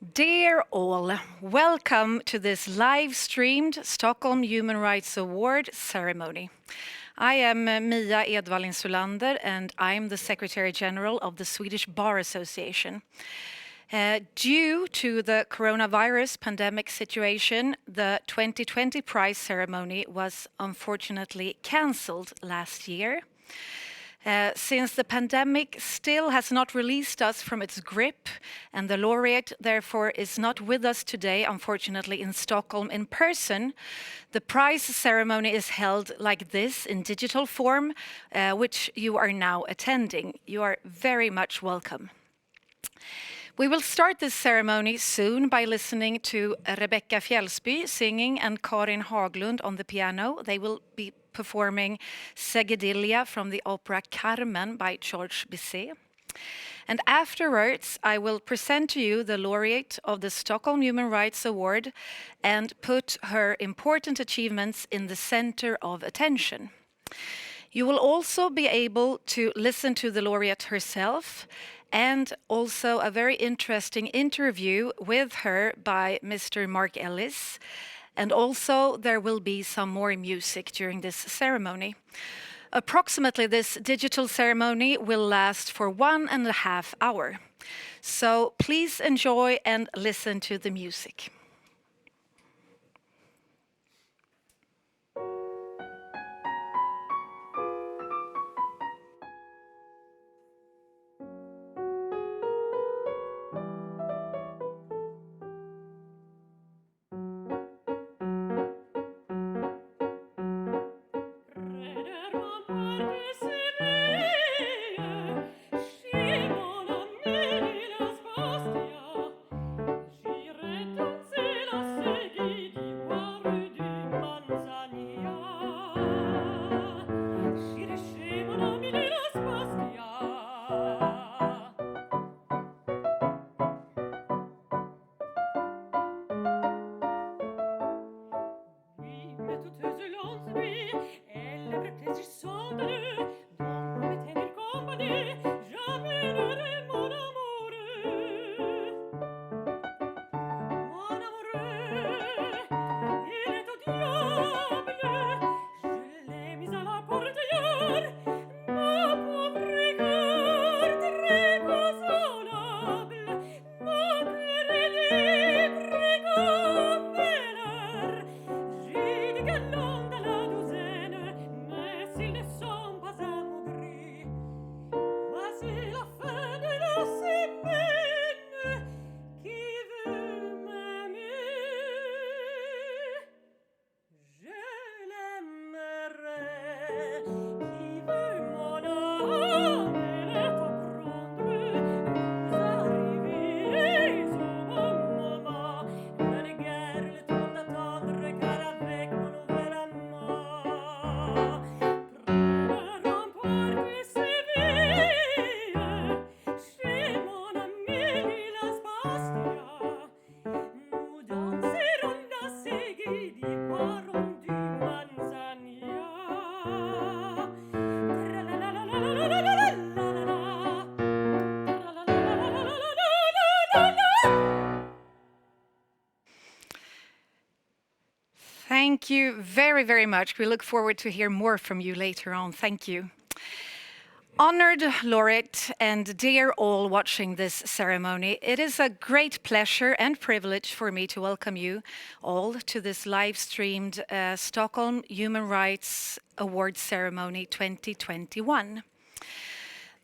Dear all, welcome to this live-streamed Stockholm Human Rights Award ceremony. I am Mia Edwall Insulander and I'm the Secretary General of the Swedish Bar Association. Due to the coronavirus pandemic situation, the 2020 prize ceremony was unfortunately cancelled last year. Since the pandemic still has not released us from its grip, and the laureate therefore is not with us today, unfortunately, in Stockholm in person, the prize ceremony is held like this in digital form, which you are now attending. You are very much welcome. We will start this ceremony soon by listening to Rebecca Fjällsby singing and Karin Haglund on the piano. They will be performing Seguidilla from the opera Carmen by Georges Bizet. And afterwards, I will present to you the laureate of the Stockholm Human Rights Award and put her important achievements in the center of attention. You will also be able to listen to the laureate herself and also a very interesting interview with her by Mr. Mark Ellis. And also there will be some more music during this ceremony. Approximately this digital ceremony will last for 1.5 hours. So please enjoy and listen to the music. Thank you very, very much. We look forward to hear more from you later on. Thank you. Honored laureate and dear all watching this ceremony, it is a great pleasure and privilege for me to welcome you all to this live-streamed Stockholm Human Rights Award ceremony 2021.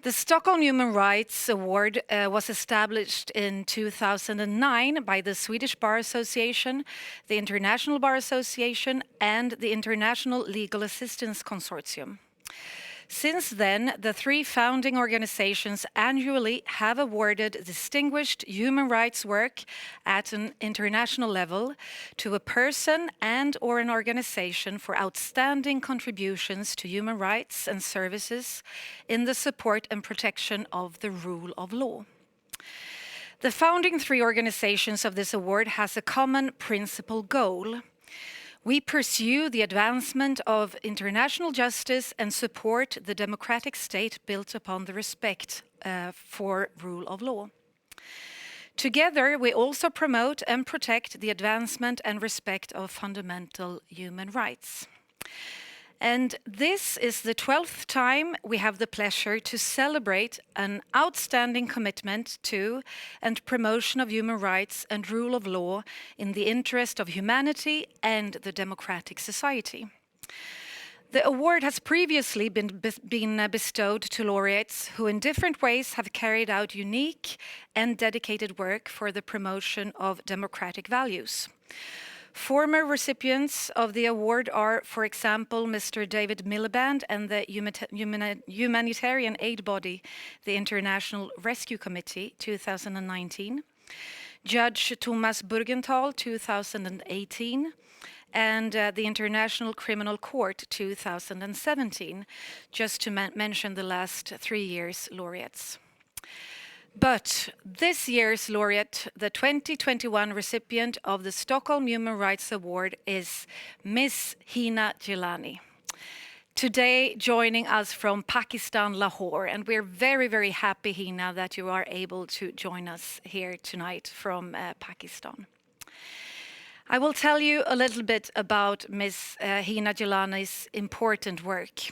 The Stockholm Human Rights Award was established in 2009 by the Swedish Bar Association, the International Bar Association, and the International Legal Assistance Consortium. Since then, the three founding organizations annually have awarded distinguished human rights work at an international level to a person and/or an organization for outstanding contributions to human rights and services in the support and protection of the rule of law. The founding three organizations of this award has a common principal goal. We pursue the advancement of international justice and support the democratic state built upon the respect for rule of law. Together, we also promote and protect the advancement and respect of fundamental human rights. And this is the 12th time we have the pleasure to celebrate an outstanding commitment to and promotion of human rights and rule of law in the interest of humanity and the democratic society. The award has previously been bestowed to laureates who in different ways have carried out unique and dedicated work for the promotion of democratic values. Former recipients of the award are, for example, Mr. David Miliband and the humanitarian aid body, the International Rescue Committee, 2019, Judge Thomas Burgenthal, 2018, and the International Criminal Court, 2017, just to mention the last 3 years' laureates. But this year's laureate, the 2021 recipient of the Stockholm Human Rights Award, is Miss Hina Jilani. Today, joining us from Pakistan, Lahore, and we're very, very happy, Hina, that you are able to join us here tonight from Pakistan. I will tell you a little bit about Miss Hina Jilani's important work.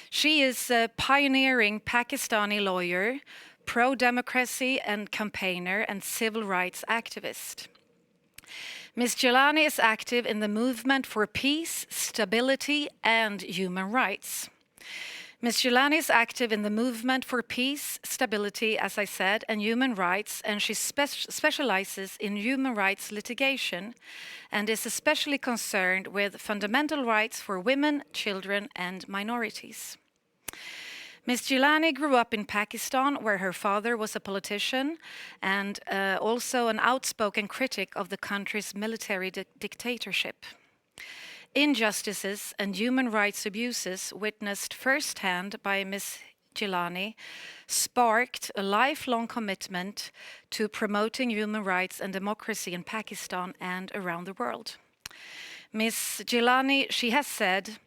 She is a pioneering Pakistani lawyer, pro-democracy and campaigner and civil rights activist. Ms. Jilani is active in the movement for peace, stability, and human rights. Ms. Jilani is active in the movement for peace, stability, as I said, and human rights, and she specializes in human rights litigation and is especially concerned with fundamental rights for women, children, and minorities. Ms. Jilani grew up in Pakistan, where her father was a politician and also an outspoken critic of the country's military dictatorship. Injustices and human rights abuses witnessed firsthand by Ms. Jilani sparked a lifelong commitment to promoting human rights and democracy in Pakistan and around the world. Ms. Jilani, she has said,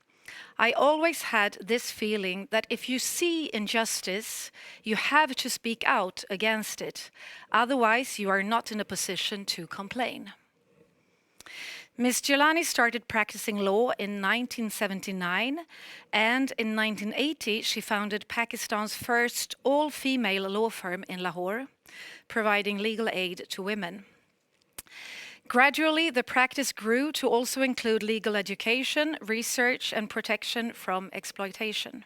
"I always had this feeling that if you see injustice, you have to speak out against it. Otherwise, you are not in a position to complain." Ms. Jilani started practicing law in 1979, and in 1980 she founded Pakistan's first all-female law firm in Lahore, providing legal aid to women. Gradually, the practice grew to also include legal education, research, and protection from exploitation.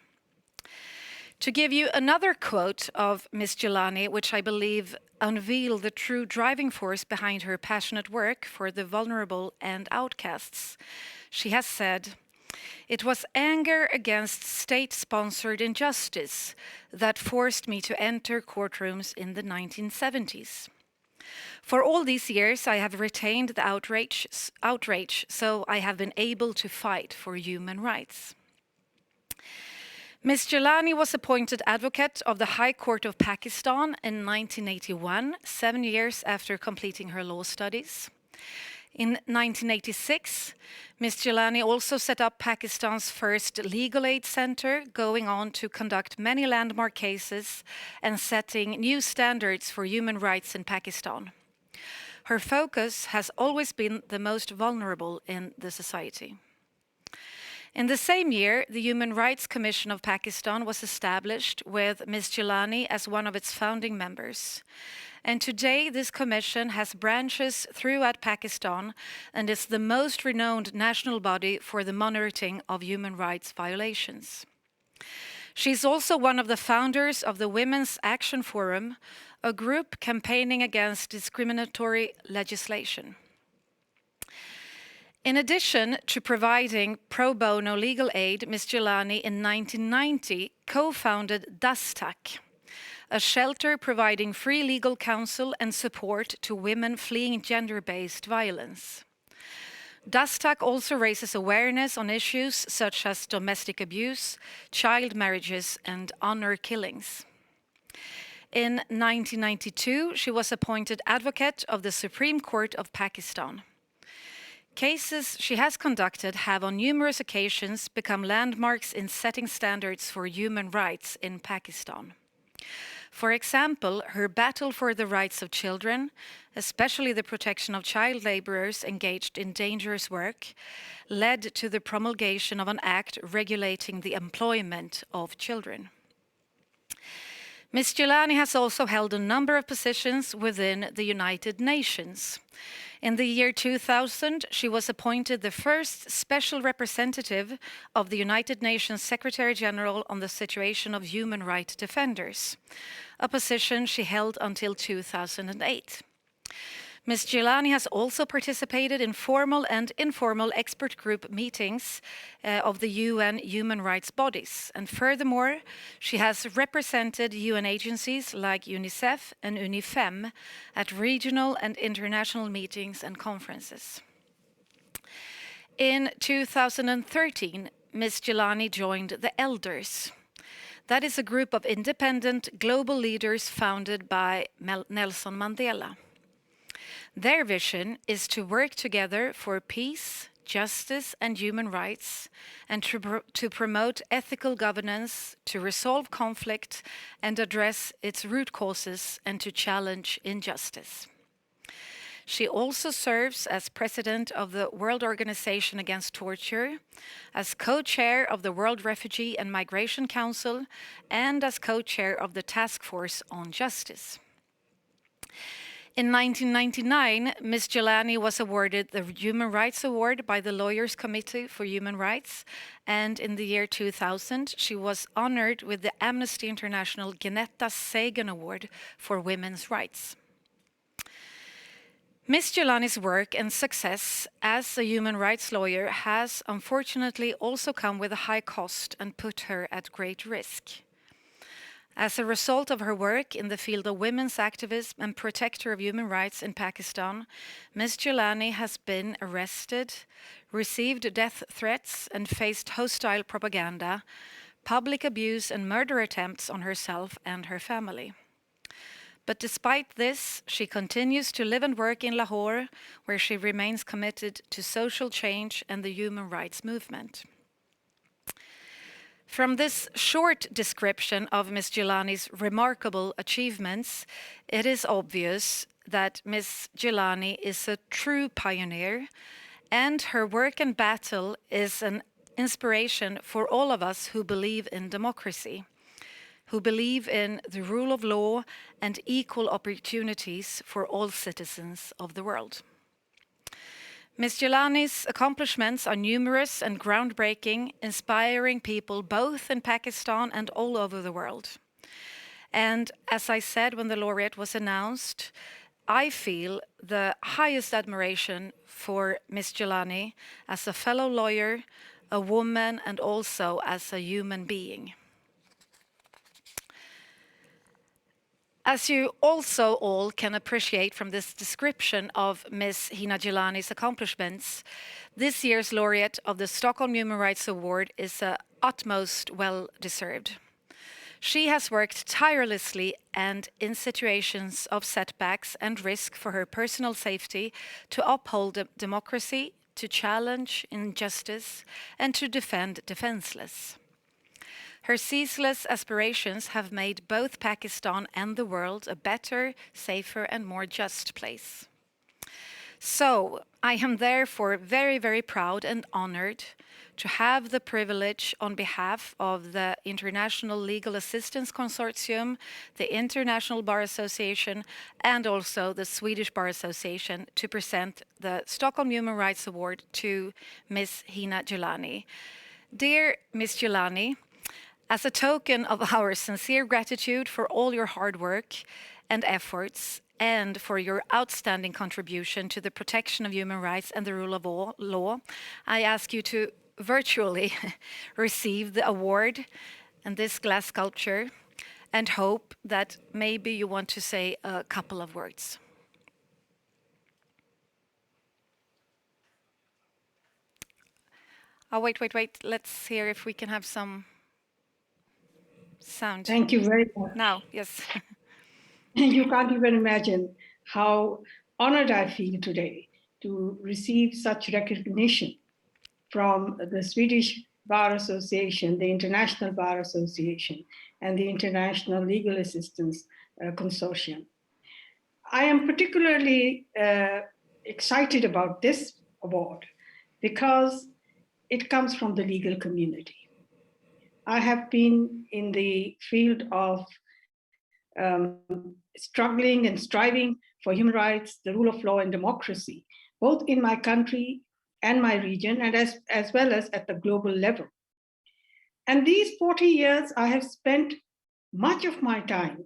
To give you another quote of Ms. Jilani, which I believe unveil the true driving force behind her passionate work for the vulnerable and outcasts, she has said, "It was anger against state-sponsored injustice that forced me to enter courtrooms in the 1970s. For all these years, I have retained the outrage, so I have been able to fight for human rights." Ms. Jilani was appointed advocate of the High Court of Pakistan in 1981, 7 years after completing her law studies. In 1986, Ms. Jilani also set up Pakistan's first legal aid center, going on to conduct many landmark cases and setting new standards for human rights in Pakistan. Her focus has always been the most vulnerable in the society. In the same year, the Human Rights Commission of Pakistan was established with Ms. Jilani as one of its founding members. And today, this commission has branches throughout Pakistan and is the most renowned national body for the monitoring of human rights violations. She's also one of the founders of the Women's Action Forum, a group campaigning against discriminatory legislation. In addition to providing pro bono legal aid, Ms. Jilani in 1990 co-founded Dastak, a shelter providing free legal counsel and support to women fleeing gender-based violence. Dastak also raises awareness on issues such as domestic abuse, child marriages, and honor killings. In 1992, she was appointed advocate of the Supreme Court of Pakistan. Cases she has conducted have on numerous occasions become landmarks in setting standards for human rights in Pakistan. For example, her battle for the rights of children, especially the protection of child laborers engaged in dangerous work, led to the promulgation of an act regulating the employment of children. Ms. Jilani has also held a number of positions within the United Nations. In the year 2000, she was appointed the first special representative of the United Nations Secretary General on the situation of human rights defenders, a position she held until 2008. Ms. Jilani has also participated in formal and informal expert group meetings of the UN human rights bodies. And furthermore, she has represented UN agencies like UNICEF and UNIFEM at regional and international meetings and conferences. In 2013, Ms. Jilani joined the Elders. That is a group of independent global leaders founded by Nelson Mandela. Their vision is to work together for peace, justice, and human rights, and to promote ethical governance, to resolve conflict and address its root causes, and to challenge injustice. She also serves as president of the World Organization Against Torture, as co-chair of the World Refugee and Migration Council, and as co-chair of the Task Force on Justice. In 1999, Ms. Jilani was awarded the Human Rights Award by the Lawyers Committee for Human Rights, and in the year 2000, she was honored with the Amnesty International Genetta Sagan Award for Women's Rights. Ms. Jilani's work and success as a human rights lawyer has unfortunately also come with a high cost and put her at great risk. As a result of her work in the field of women's activism and protector of human rights in Pakistan, Ms. Jilani has been arrested, received death threats, and faced hostile propaganda, public abuse, and murder attempts on herself and her family. But despite this, she continues to live and work in Lahore, where she remains committed to social change and the human rights movement. From this short description of Ms. Jilani's remarkable achievements, it is obvious that Ms. Jilani is a true pioneer, and her work and battle is an inspiration for all of us who believe in democracy, who believe in the rule of law and equal opportunities for all citizens of the world. Ms. Jilani's accomplishments are numerous and groundbreaking, inspiring people both in Pakistan and all over the world. And as I said when the laureate was announced, I feel the highest admiration for Ms. Jilani as a fellow lawyer, a woman, and also as a human being. As you also all can appreciate from this description of Ms. Hina Jilani's accomplishments, this year's laureate of the Stockholm Human Rights Award is utmost well-deserved. She has worked tirelessly and in situations of setbacks and risk for her personal safety to uphold democracy, to challenge injustice, and to defend defenseless. Her ceaseless aspirations have made both Pakistan and the world a better, safer, and more just place. So, I am therefore very, very proud and honored to have the privilege on behalf of the International Legal Assistance Consortium, the International Bar Association, and also the Swedish Bar Association to present the Stockholm Human Rights Award to Ms. Hina Jilani. Dear Ms. Jilani, as a token of our sincere gratitude for all your hard work and efforts, and for your outstanding contribution to the protection of human rights and the rule of law, I ask you to virtually receive the award and this glass sculpture, and hope that maybe you want to say a couple of words. Oh, wait. Let's hear if we can have some sound. Thank you very much. Now, yes. You can't even imagine how honored I feel today to receive such recognition from the Swedish Bar Association, the International Bar Association, and the International Legal Assistance Consortium. I am particularly excited about this award because it comes from the legal community. I have been in the field of struggling and striving for human rights, the rule of law, and democracy, both in my country and my region, and as well as at the global level. And these 40 years, I have spent much of my time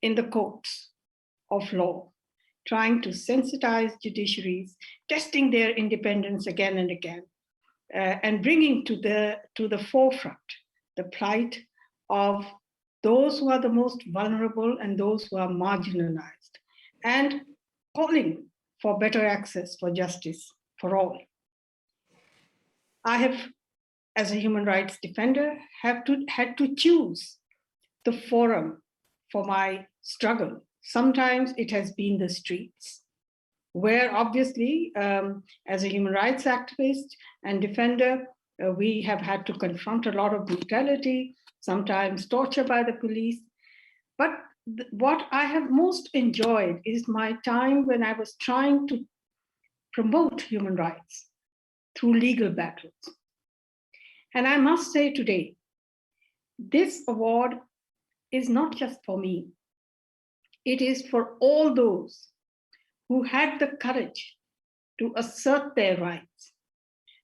in the courts of law, trying to sensitize judiciaries, testing their independence again and again, and bringing to the forefront the plight of those who are the most vulnerable and those who are marginalized, and calling for better access for justice for all. I have, as a human rights defender, had to choose the forum for my struggle. Sometimes it has been the streets, where obviously, as a human rights activist and defender, we have had to confront a lot of brutality, sometimes torture by the police. But what I have most enjoyed is my time when I was trying to promote human rights through legal battles. And I must say today, this award is not just for me. It is for all those who had the courage to assert their rights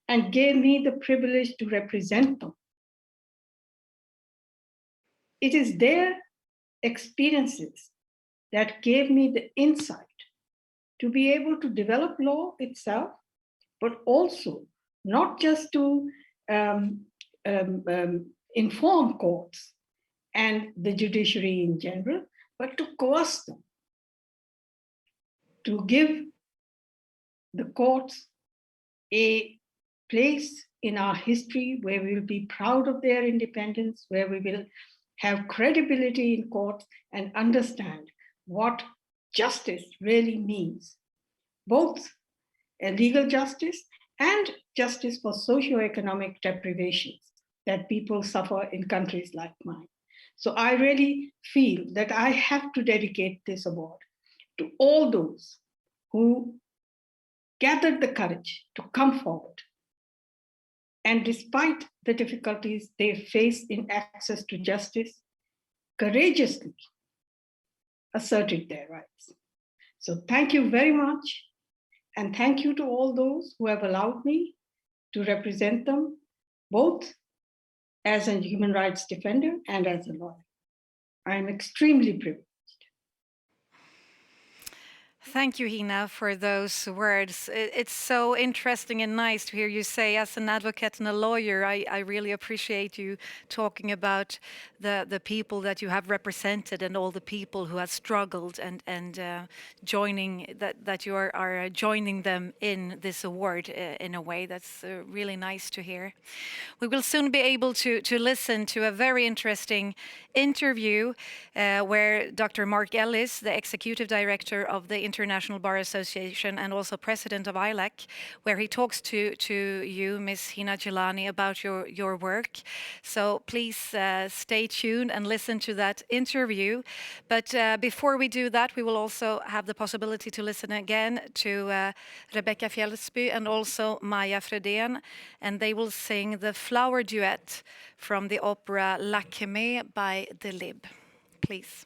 and gave me the privilege to represent them. It is their experiences that gave me the insight to be able to develop law itself, but also not just to inform courts and the judiciary in general, but to coerce them, to give the courts a place in our history where we will be proud of their independence, where we will have credibility in courts and understand what justice really means, both legal justice and justice for socioeconomic deprivations that people suffer in countries like mine. So I really feel that I have to dedicate this award to all those who gathered the courage to come forward. And despite the difficulties they face in access to justice, courageously asserted their rights. So thank you very much. And thank you to all those who have allowed me to represent them, both as a human rights defender and as a lawyer. I am extremely privileged. Thank you, Hina, for those words. It's so interesting and nice to hear you say, as an advocate and a lawyer, I really appreciate you talking about the people that you have represented and all the people who have struggled and joining that you are joining them in this award in a way that's really nice to hear. We will soon be able to listen to a very interesting interview where Dr. Mark Ellis, the executive director of the International Bar Association and also president of ILAC, where he talks to you, Ms. Hina Jilani, about your work. So please stay tuned and listen to that interview. But before we do that, we will also have the possibility to listen again to Rebecca Fjällsby and also Maja Fredén, and they will sing the Flower Duet from the opera Lakme by the Lib. Please.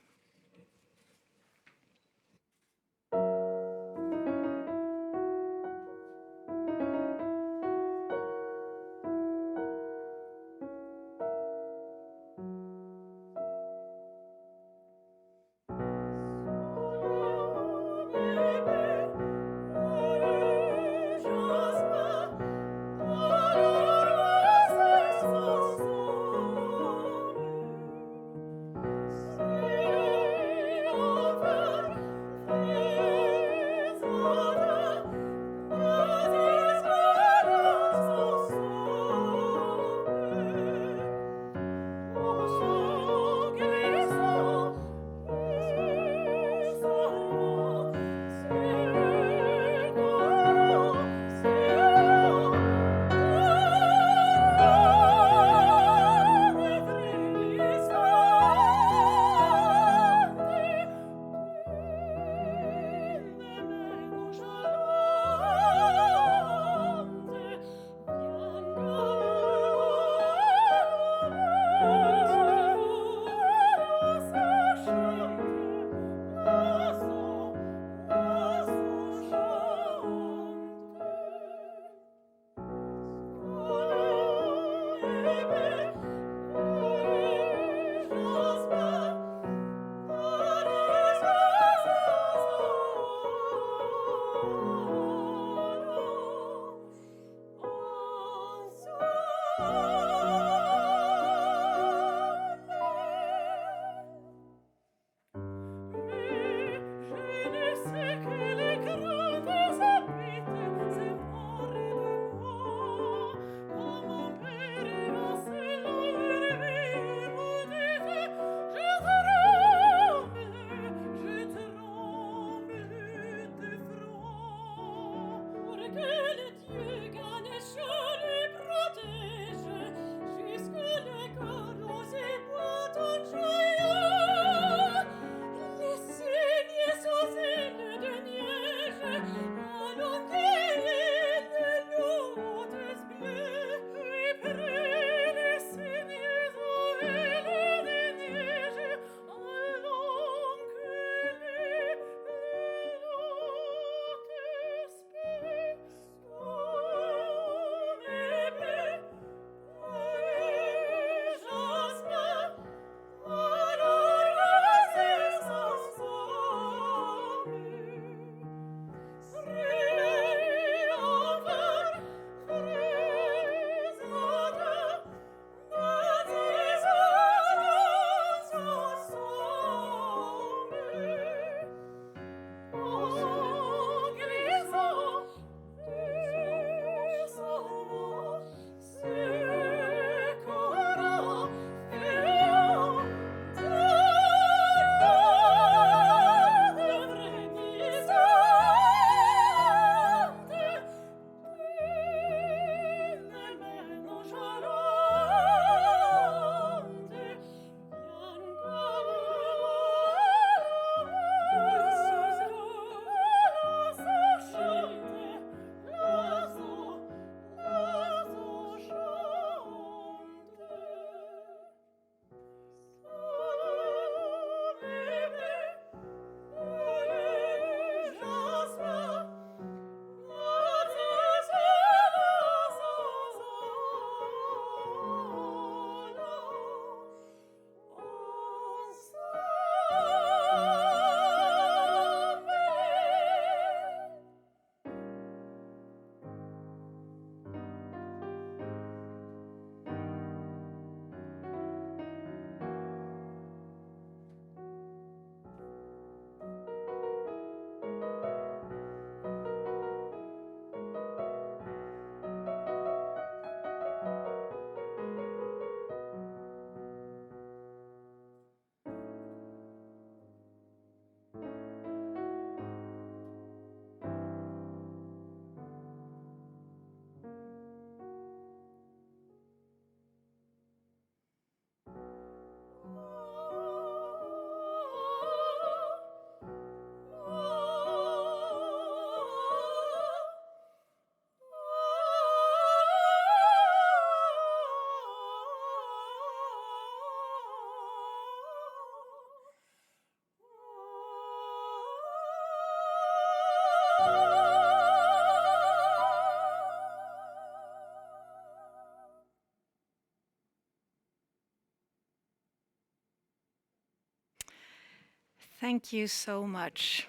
Thank you so much.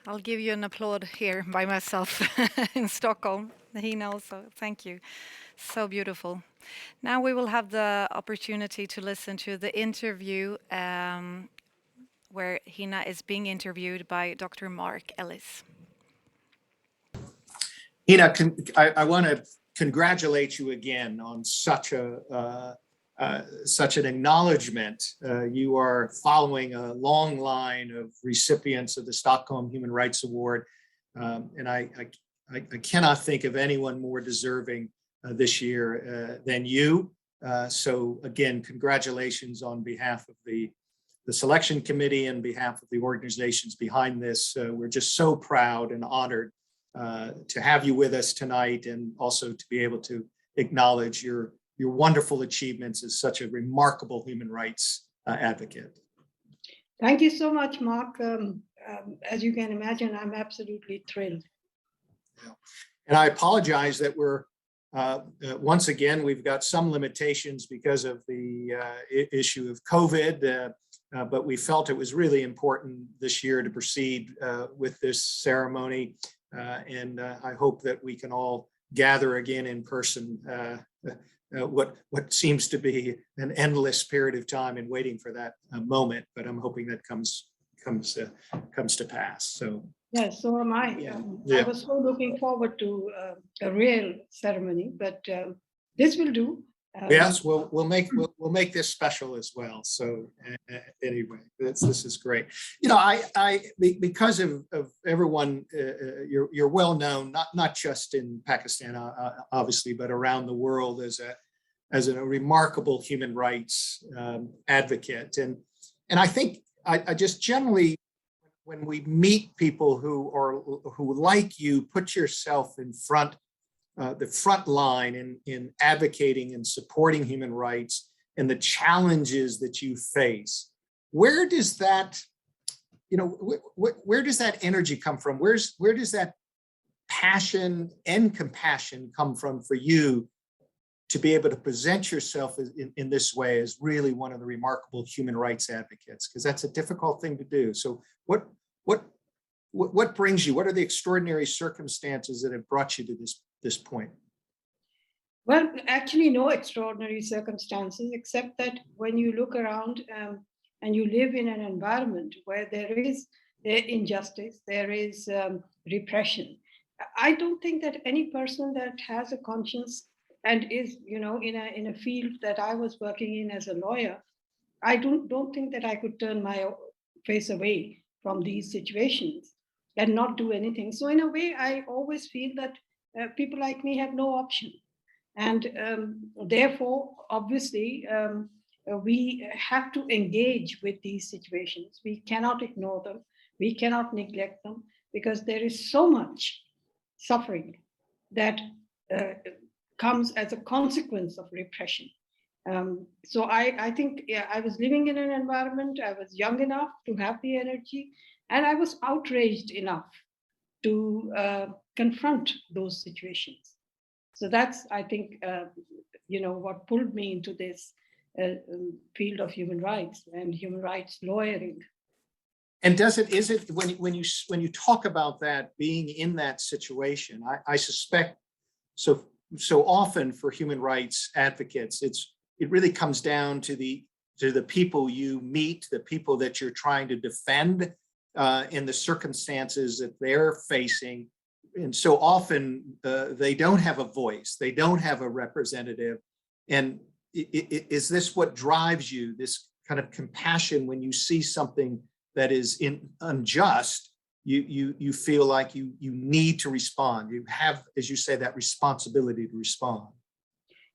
I'll give you an applaud here by myself in Stockholm. Hina also, thank you. So beautiful. Now we will have the opportunity to listen to the interview where Hina is being interviewed by Dr. Mark Ellis. Hina, I want to congratulate you again on such an acknowledgement. You are following a long line of recipients of the Stockholm Human Rights Award, and I cannot think of anyone more deserving this year than you. So again, congratulations on behalf of the selection committee and behalf of the organizations behind this. We're just so proud and honored to have you with us tonight, and also to be able to acknowledge your wonderful achievements as such a remarkable human rights advocate. Thank you so much, Mark. As you can imagine, I'm absolutely thrilled. Yeah. And I apologize that we're, once again, we've got some limitations because of the issue of COVID, but we felt it was really important this year to proceed with this ceremony. And I hope that we can all gather again in person. What seems to be an endless period of time and waiting for that moment, but I'm hoping that comes to pass. So yes, so am I. I was so looking forward to a real ceremony, but this will do. Yes, we'll make this special as well. So anyway, this is great. You know, I because of everyone, you're well known, not just in Pakistan, obviously, but around the world as a remarkable human rights advocate. And I think I just generally, when we meet people who like you, put yourself in the front line in advocating and supporting human rights and the challenges that you face. Where does that, where does that energy come from? Where does that passion and compassion come from for you to be able to present yourself in this way as really one of the remarkable human rights advocates? Because that's a difficult thing to do. So what brings you? What are the extraordinary circumstances that have brought you to this point? Well, actually, no extraordinary circumstances, except that when you look around and you live in an environment where there is injustice, there is repression. I don't think that any person that has a conscience and is, in a field that I was working in as a lawyer, I don't think that I could turn my face away from these situations and not do anything. So in a way, I always feel that people like me have no option. And therefore, obviously, we have to engage with these situations. We cannot ignore them. We cannot neglect them, because there is so much suffering that comes as a consequence of repression. So I think I was living in an environment, I was young enough to have the energy, and I was outraged enough to confront those situations. So that's, I think, what pulled me into this field of human rights and human rights lawyering. And is it when you talk about that, being in that situation, I suspect so often for human rights advocates, it really comes down to the people you meet, the people that you're trying to defend in the circumstances that they're facing. And so often they don't have a voice, they don't have a representative. And is this what drives you, this kind of compassion when you see something that is unjust? You feel like you need to respond. You have, as you say, that responsibility to respond.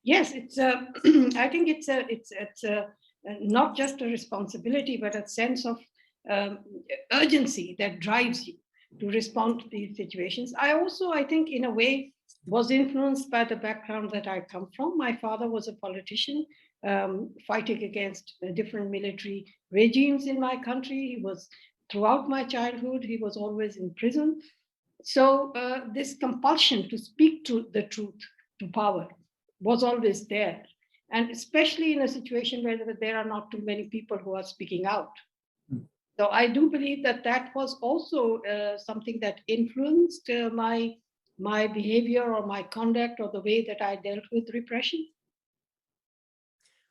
Yes, it's I think it's not just a responsibility, but a sense of urgency that drives you to respond to these situations. I think, in a way, was influenced by the background that I come from. My father was a politician fighting against different military regimes in my country. He was, throughout my childhood, he was always in prison. So this compulsion to speak to the truth to power was always there. And especially in a situation where there are not too many people who are speaking out. So I do believe that that was also something that influenced my behavior or my conduct or the way that I dealt with repression.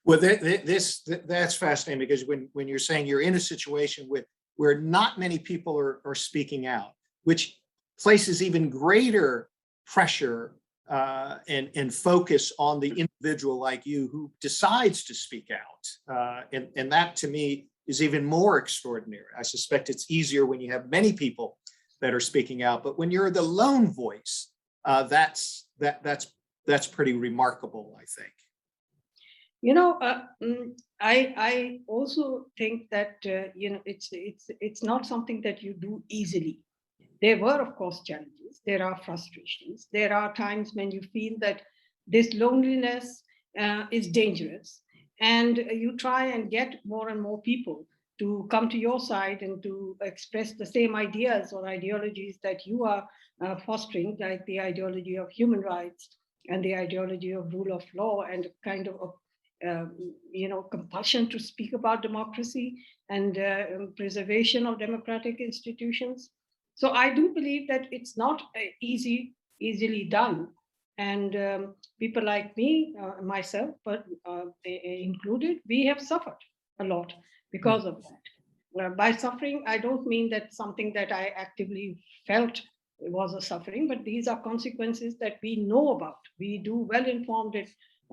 Well, that's fascinating, because when you're saying you're in a situation where not many people are speaking out, which places even greater pressure and focus on the individual like you who decides to speak out. And that to me is even more extraordinary. I suspect it's easier when you have many people that are speaking out, but when you're the lone voice, that's pretty remarkable, I think. You know, I also think that it's not something that you do easily. There were, of course, challenges. There are frustrations. There are times when you feel that this loneliness is dangerous, and you try and get more and more people to come to your side and to express the same ideas or ideologies that you are fostering, like the ideology of human rights and the ideology of rule of law, and kind of compulsion to speak about democracy and preservation of democratic institutions. So I do believe that it's not easily done. And people like me, myself, but included, we have suffered a lot because of that. By suffering, I don't mean that something that I actively felt was a suffering, but these are consequences that we know about. We do well-informed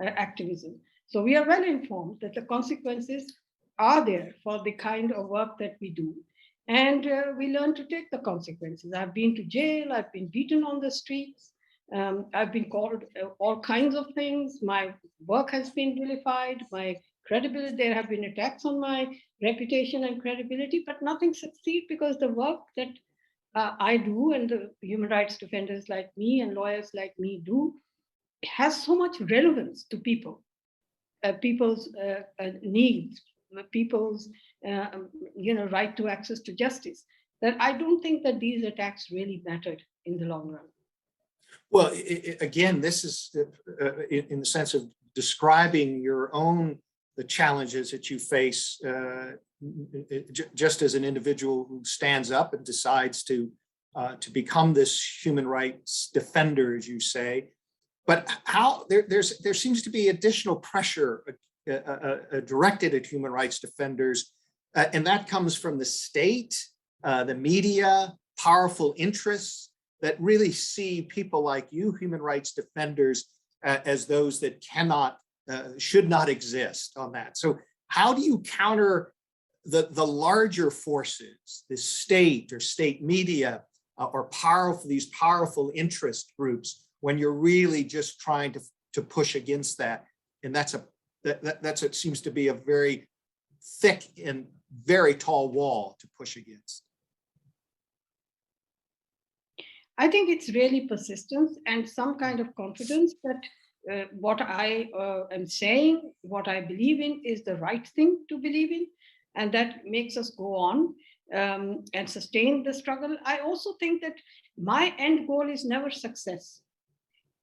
activism. So we are well informed that the consequences are there for the kind of work that we do. And we learn to take the consequences. I've been to jail, I've been beaten on the streets, I've been called all kinds of things. My work has been vilified, my credibility, there have been attacks on my reputation and credibility, but nothing succeeds because the work that I do and the human rights defenders like me and lawyers like me do has so much relevance to people's needs, people's right to access to justice, that I don't think that these attacks really mattered in the long run. Well, again, this is in the sense of describing the challenges that you face just as an individual who stands up and decides to become this human rights defender, as you say. But how there seems to be additional pressure directed at human rights defenders, and that comes from the state, the media, powerful interests that really see people like you, human rights defenders, as those that should not exist on that. So how do you counter the larger forces, the state or state media, or these powerful interest groups, when you're really just trying to push against that? And that's it seems to be a very thick and very tall wall to push against. I think it's really persistence and some kind of confidence that what I am saying, what I believe in, is the right thing to believe in, and that makes us go on and sustain the struggle. I also think that my end goal is never success.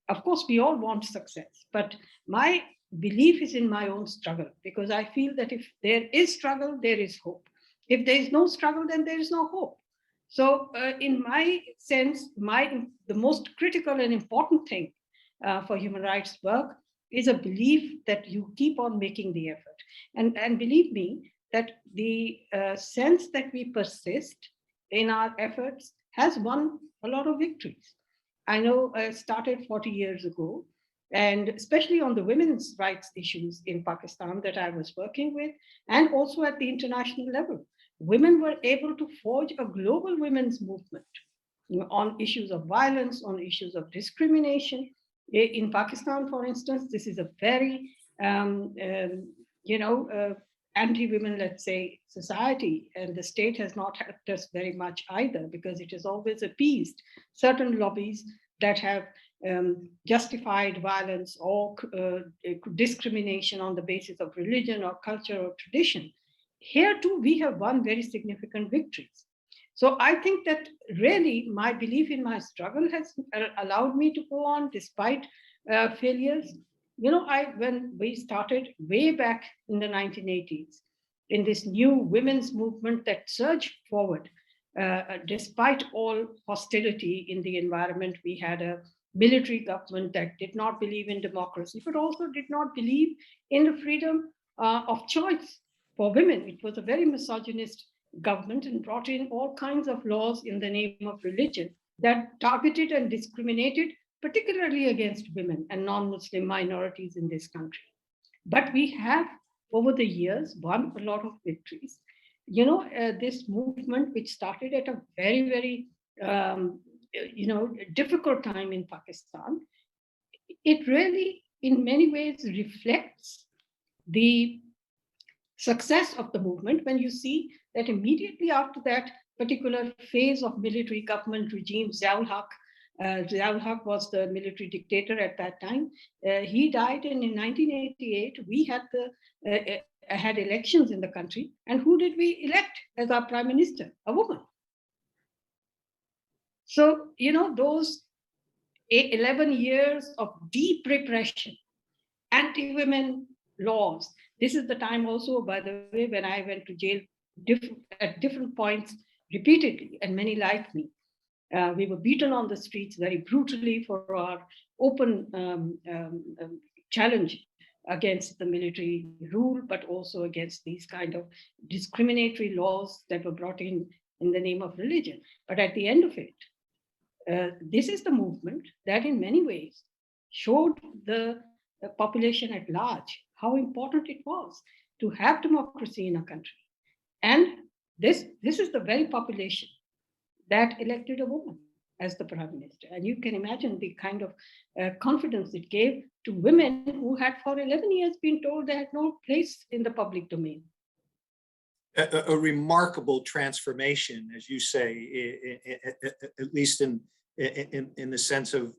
Of course, we all want success, but my belief is in my own struggle, because I feel that if there is struggle, there is hope. If there is no struggle, then there is no hope. So in my sense, the most critical and important thing for human rights work is a belief that you keep on making the effort. And believe me, that the sense that we persist in our efforts has won a lot of victories. I know I started 40 years ago, and especially on the women's rights issues in Pakistan that I was working with, and also at the international level. Women were able to forge a global women's movement on issues of violence, on issues of discrimination. In Pakistan, for instance, this is a very, anti-women, let's say, society, and the state has not helped us very much either, because it has always appeased certain lobbies that have justified violence or discrimination on the basis of religion or culture or tradition. Here too, we have won very significant victories. So I think that really my belief in my struggle has allowed me to go on despite failures. When we started way back in the 1980s, in this new women's movement that surged forward. Despite all hostility in the environment, we had a military government that did not believe in democracy, but also did not believe in the freedom of choice for women. It was a very misogynist government and brought in all kinds of laws in the name of religion that targeted and discriminated, particularly against women and non-Muslim minorities in this country. But we have, over the years, won a lot of victories. This movement, which started at a very, very, difficult time in Pakistan, it really, in many ways, reflects the success of the movement when you see that immediately after that particular phase of military government regime, Ziaul Haq was the military dictator at that time. He died, and in 1988, we had elections in the country. And who did we elect as our prime minister? A woman. So, those 11 years of deep repression, anti-women laws. This is the time also, by the way, when I went to jail at different points repeatedly, and many like me. We were beaten on the streets very brutally for our open challenge against the military rule, but also against these kind of discriminatory laws that were brought in the name of religion. But at the end of it, this is the movement that in many ways showed the population at large how important it was to have democracy in a country. And this is the very population that elected a woman as the prime minister. And you can imagine the kind of confidence it gave to women who had for 11 years been told they had no place in the public domain. A remarkable transformation, as you say, at least in the sense of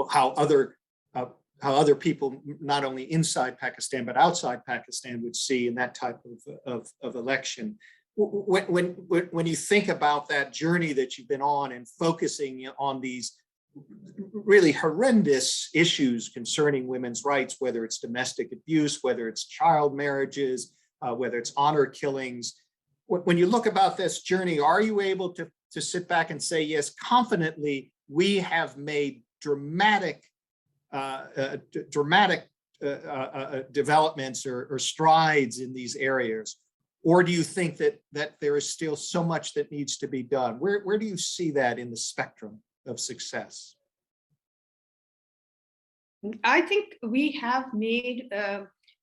how other people, not only inside Pakistan but outside Pakistan, would see in that type of election. When you think about that journey that you've been on and focusing on these really horrendous issues concerning women's rights, whether it's domestic abuse, whether it's child marriages, whether it's honor killings, when you look about this journey, are you able to sit back and say, yes, confidently, we have made dramatic developments or strides in these areas? Or do you think that there is still so much that needs to be done? Where do you see that in the spectrum of success? I think we have made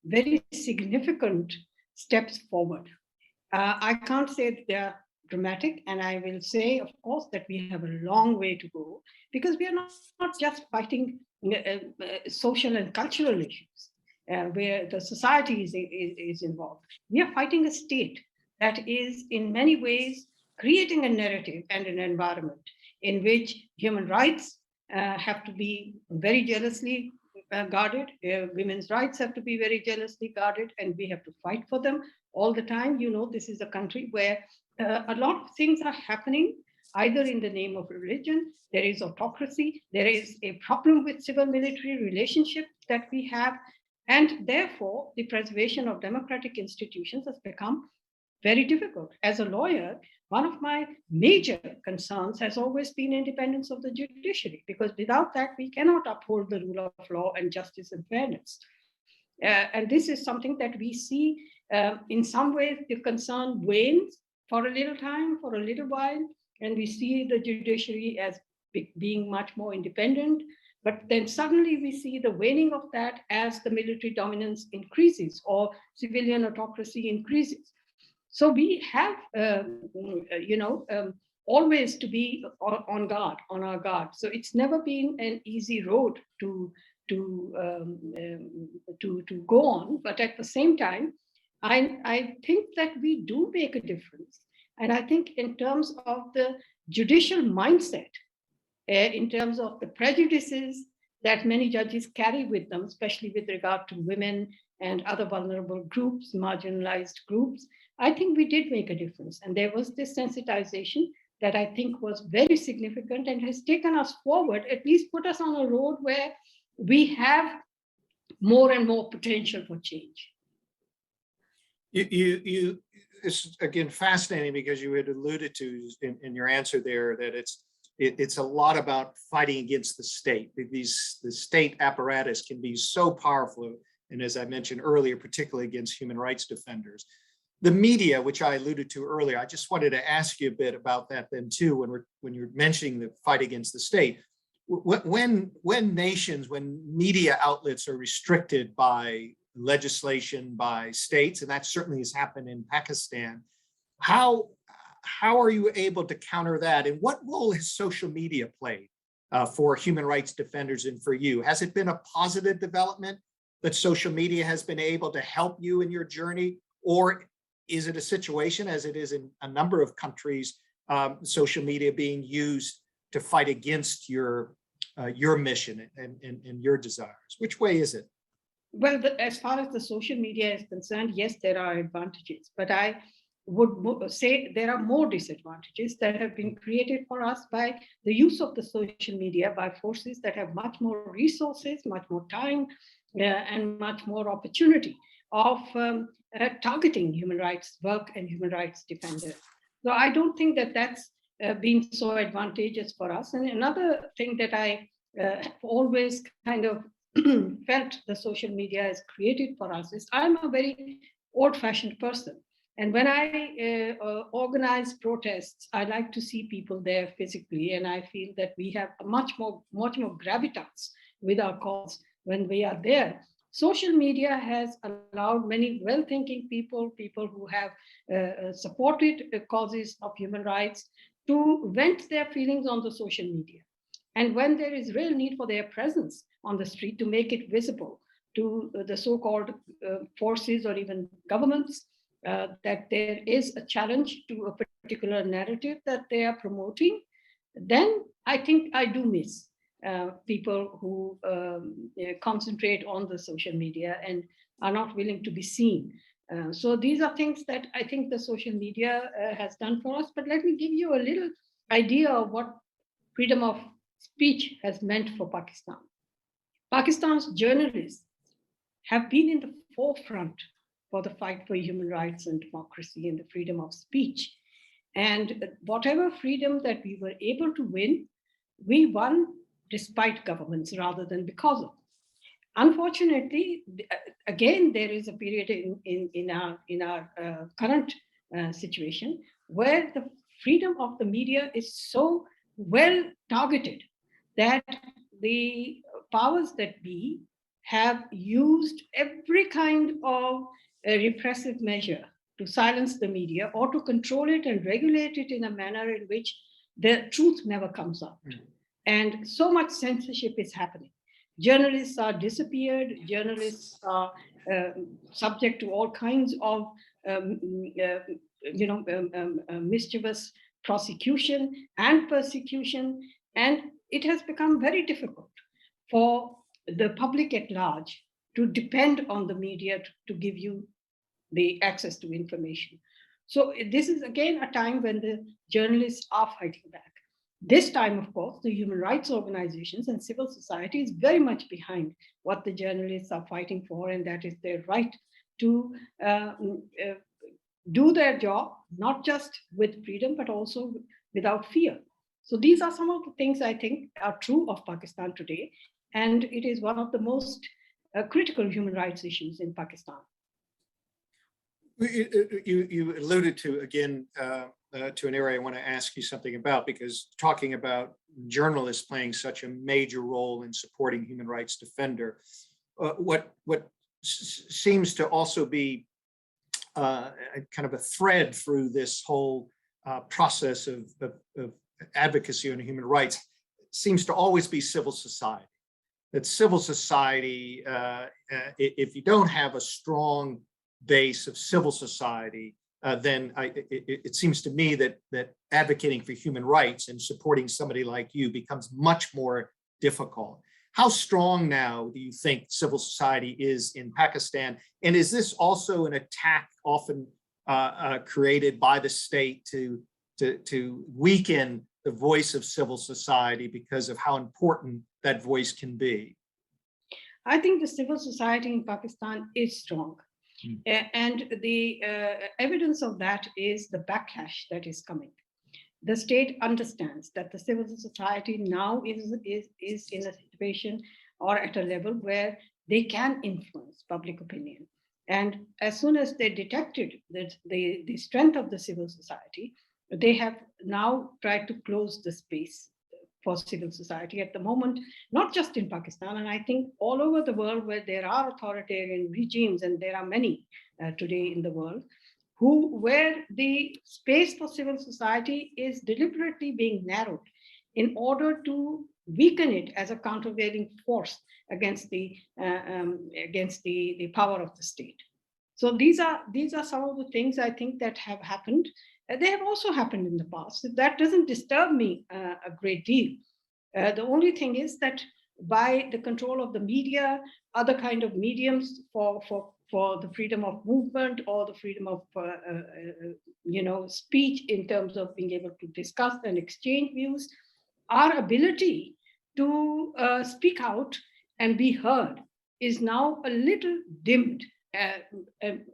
very significant steps forward. I can't say that they're dramatic, and I will say, of course, that we have a long way to go, because we are not just fighting social and cultural issues where the society is involved. We are fighting a state that is in many ways creating a narrative and an environment in which human rights have to be very jealously guarded. Women's rights have to be very jealously guarded, and we have to fight for them all the time. This is a country where a lot of things are happening either in the name of religion. There is autocracy. There is a problem with civil-military relationship that we have. And therefore, the preservation of democratic institutions has become very difficult. As a lawyer, one of my major concerns has always been independence of the judiciary, because without that, we cannot uphold the rule of law and justice and fairness. And this is something that we see in some ways the concern wanes for a little time, for a little while, and we see the judiciary as being much more independent. But then suddenly we see the waning of that as the military dominance increases or civilian autocracy increases. So we have, always to be on our guard. So it's never been an easy road to go on. But at the same time, I think that we do make a difference. And I think in terms of the judicial mindset, in terms of the prejudices that many judges carry with them, especially with regard to women and other vulnerable groups, marginalized groups, I think we did make a difference. And there was this sensitization that I think was very significant and has taken us forward, at least put us on a road where we have more and more potential for change. It's again fascinating because you had alluded to in your answer there that it's a lot about fighting against the state. The state apparatus can be so powerful, and as I mentioned earlier, particularly against human rights defenders. The media, which I alluded to earlier, I just wanted to ask you a bit about that then too, when you're mentioning the fight against the state. When media outlets are restricted by legislation, by states, and that certainly has happened in Pakistan, how are you able to counter that? And what role has social media played for human rights defenders and for you? Has it been a positive development that social media has been able to help you in your journey? Or is it a situation, as it is in a number of countries, social media being used to fight against your mission and your desires? Which way is it? Well, as far as the social media is concerned, yes, there are advantages, but I would say there are more disadvantages that have been created for us by the use of the social media by forces that have much more resources, much more time, and much more opportunity of targeting human rights work and human rights defenders. So I don't think that that's been so advantageous for us. And another thing that I have always kind of felt the social media has created for us is I'm a very old-fashioned person. And when I organize protests, I like to see people there physically. And I feel that we have a much more gravitas with our cause when we are there. Social media has allowed many well-thinking people who have supported causes of human rights to vent their feelings on the social media. And when there is real need for their presence on the street, to make it visible to the so-called forces or even governments, that there is a challenge to a particular narrative that they are promoting, then I think I do miss people who concentrate on the social media and are not willing to be seen. So these are things that I think the social media has done for us. But let me give you a little idea of what freedom of speech has meant for Pakistan. Pakistan's journalists have been in the forefront for the fight for human rights and democracy and the freedom of speech. And whatever freedom that we were able to win, we won despite governments rather than because of. Unfortunately, again, there is a period in our current situation where the freedom of the media is so well targeted that the powers that be have used every kind of repressive measure to silence the media or to control it and regulate it in a manner in which the truth never comes out. And so much censorship is happening. Journalists are disappeared. Journalists are subject to all kinds of mischievous prosecution and persecution. And it has become very difficult for the public at large to depend on the media to give you the access to information. So this is again a time when the journalists are fighting back. This time, of course, the human rights organizations and civil society is very much behind what the journalists are fighting for, and that is their right to do their job, not just with freedom, but also without fear. So these are some of the things I think are true of Pakistan today, and it is one of the most critical human rights issues in Pakistan. You alluded to, again, to an area I want to ask you something about, because talking about journalists playing such a major role in supporting human rights defender, what seems to also be kind of a thread through this whole process of advocacy on human rights seems to always be civil society. That civil society, if you don't have a strong base of civil society, then it seems to me that advocating for human rights and supporting somebody like you becomes much more difficult. How strong now do you think civil society is in Pakistan? And is this also an attack often created by the state to weaken the voice of civil society because of how important that voice can be? I think the civil society in Pakistan is strong. And the evidence of that is the backlash that is coming. The state understands that the civil society now is in a situation or at a level where they can influence public opinion. And as soon as they detected that the strength of the civil society, they have now tried to close the space for civil society at the moment, not just in Pakistan, and I think all over the world where there are authoritarian regimes, and there are many today in the world, where the space for civil society is deliberately being narrowed in order to weaken it as a countervailing force against the power of the state. So these are some of the things I think that have happened. They have also happened in the past. That doesn't disturb me a great deal. The only thing is that by the control of the media, other kind of mediums for the freedom of movement or the freedom of speech in terms of being able to discuss and exchange views, our ability to speak out and be heard is now a little dimmed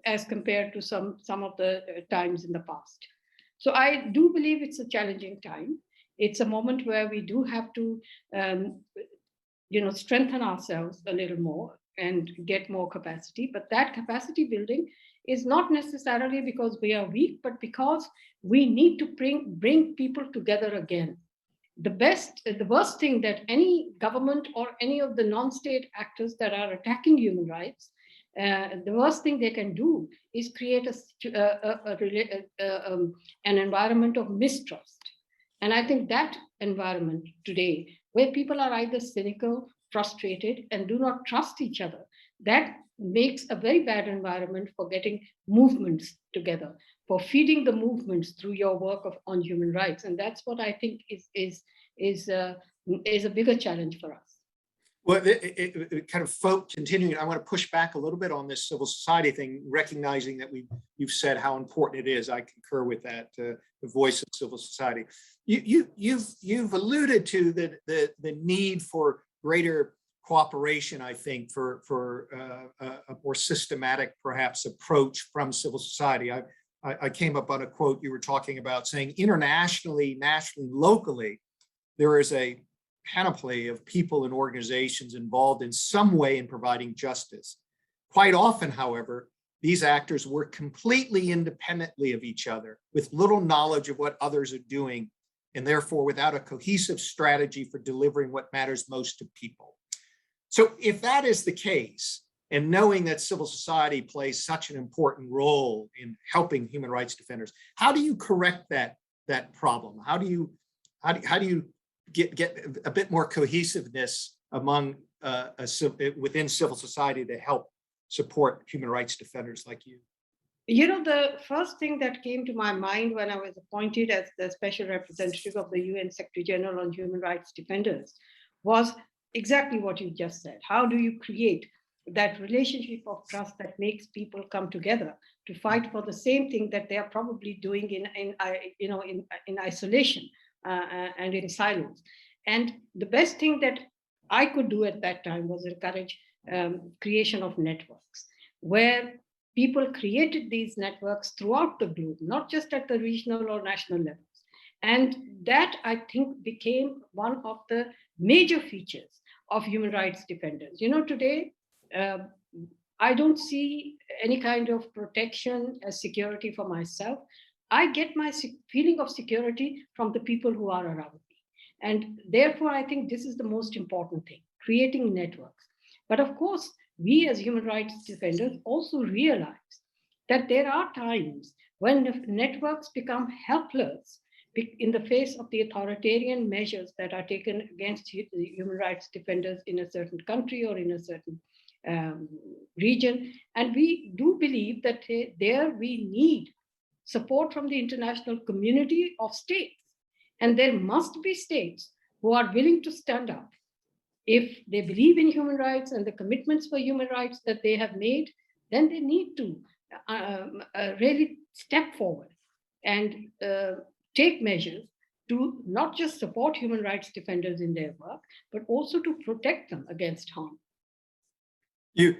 as compared to some of the times in the past. So I do believe it's a challenging time. It's a moment where we do have to strengthen ourselves a little more and get more capacity. But that capacity building is not necessarily because we are weak, but because we need to bring people together again. The worst thing that any government or any of the non-state actors that are attacking human rights, the worst thing they can do is create an environment of mistrust. And I think that environment today, where people are either cynical, frustrated, and do not trust each other, that makes a very bad environment for getting movements together, for feeding the movements through your work on human rights. And that's what I think is a bigger challenge for us. Well, it kind of continuing, I want to push back a little bit on this civil society thing, recognizing that you've said how important it is. I concur with that, the voice of civil society. You've alluded to the need for greater cooperation, I think, for a more systematic, perhaps, approach from civil society. I came up on a quote you were talking about saying internationally, nationally, locally, there is a panoply of people and organizations involved in some way in providing justice. Quite often, however, these actors work completely independently of each other, with little knowledge of what others are doing, and therefore without a cohesive strategy for delivering what matters most to people. So if that is the case, and knowing that civil society plays such an important role in helping human rights defenders, how do you correct that problem? How do you get a bit more cohesiveness among within civil society to help support human rights defenders like you? The first thing that came to my mind when I was appointed as the special representative of the UN Secretary General on Human Rights Defenders was exactly what you just said. How do you create that relationship of trust that makes people come together to fight for the same thing that they are probably doing in isolation and in silence? And the best thing that I could do at that time was encourage creation of networks, where people created these networks throughout the globe, not just at the regional or national levels. And that, I think, became one of the major features of human rights defenders. Today, I don't see any kind of protection as security for myself. I get my feeling of security from the people who are around me. And therefore, I think this is the most important thing, creating networks. But of course, we as human rights defenders also realize that there are times when networks become helpless in the face of the authoritarian measures that are taken against human rights defenders in a certain country or in a certain region. And we do believe that there we need support from the international community of states. And there must be states who are willing to stand up. If they believe in human rights and the commitments for human rights that they have made, then they need to really step forward and take measures to not just support human rights defenders in their work, but also to protect them against harm. You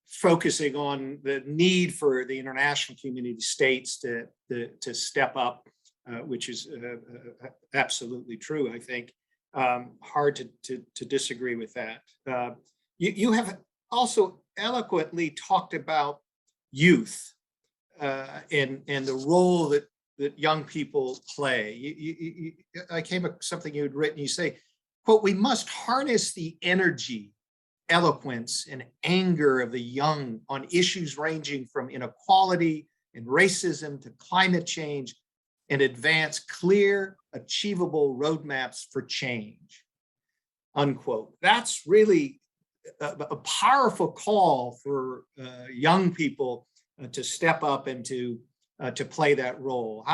focusing on the need for the international community states to step up, which is absolutely true, I think. Hard to disagree with that. You have also eloquently talked about youth and the role that young people play. I came across something you had written. You say, quote, "We must harness the energy, eloquence, and anger of the young on issues ranging from inequality and racism to climate change, and advance clear, achievable roadmaps for change," unquote. That's really a powerful call for young people to step up and to play that role.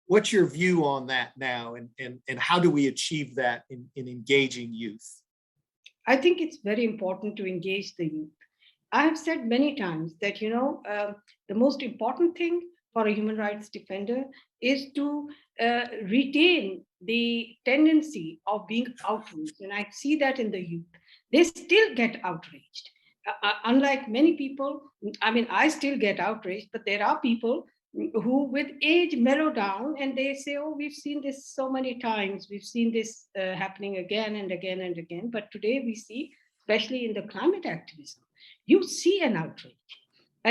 What's your view on that now, and how do we achieve that in engaging youth? I think it's very important to engage the youth. I have said many times that, the most important thing for a human rights defender is to retain the tendency of being outraged. And I see that in the youth. They still get outraged. Unlike many people, I mean, I still get outraged, but there are people who with age mellow down and they say, oh, we've seen this so many times. We've seen this happening again and again and again. But today we see, especially in the climate activism, you see an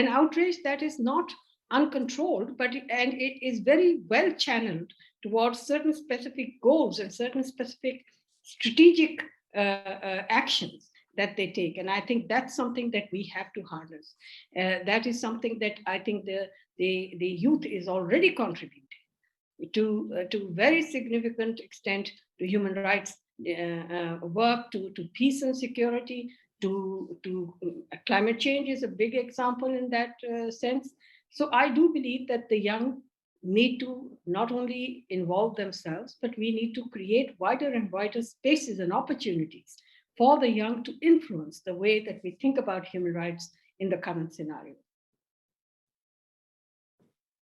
outrage that is not uncontrolled, and it is very well channeled towards certain specific goals and certain specific strategic actions that they take. And I think that's something that we have to harness. That is something that I think the youth is already contributing to very significant extent to human rights work, to peace and security, to climate change is a big example in that sense. So I do believe that the young need to not only involve themselves, but we need to create wider and wider spaces and opportunities for the young to influence the way that we think about human rights in the current scenario.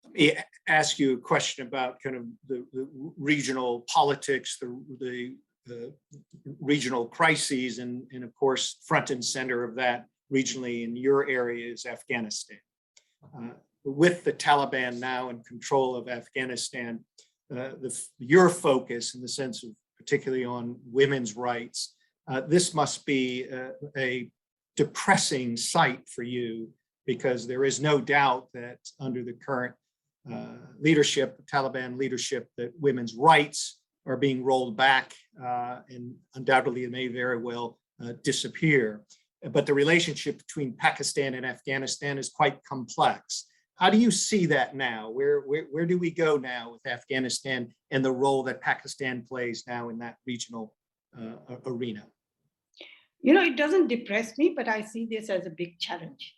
Let me ask you a question about kind of the regional politics, the regional crises, and of course, front and center of that regionally in your area is Afghanistan. With the Taliban now in control of Afghanistan, your focus in the sense of particularly on women's rights, this must be a depressing sight for you, because there is no doubt that under the current leadership, Taliban leadership, that women's rights are being rolled back and undoubtedly it may very well disappear. But the relationship between Pakistan and Afghanistan is quite complex. How do you see that now? Where do we go now with Afghanistan and the role that Pakistan plays now in that regional arena? It doesn't depress me, but I see this as a big challenge.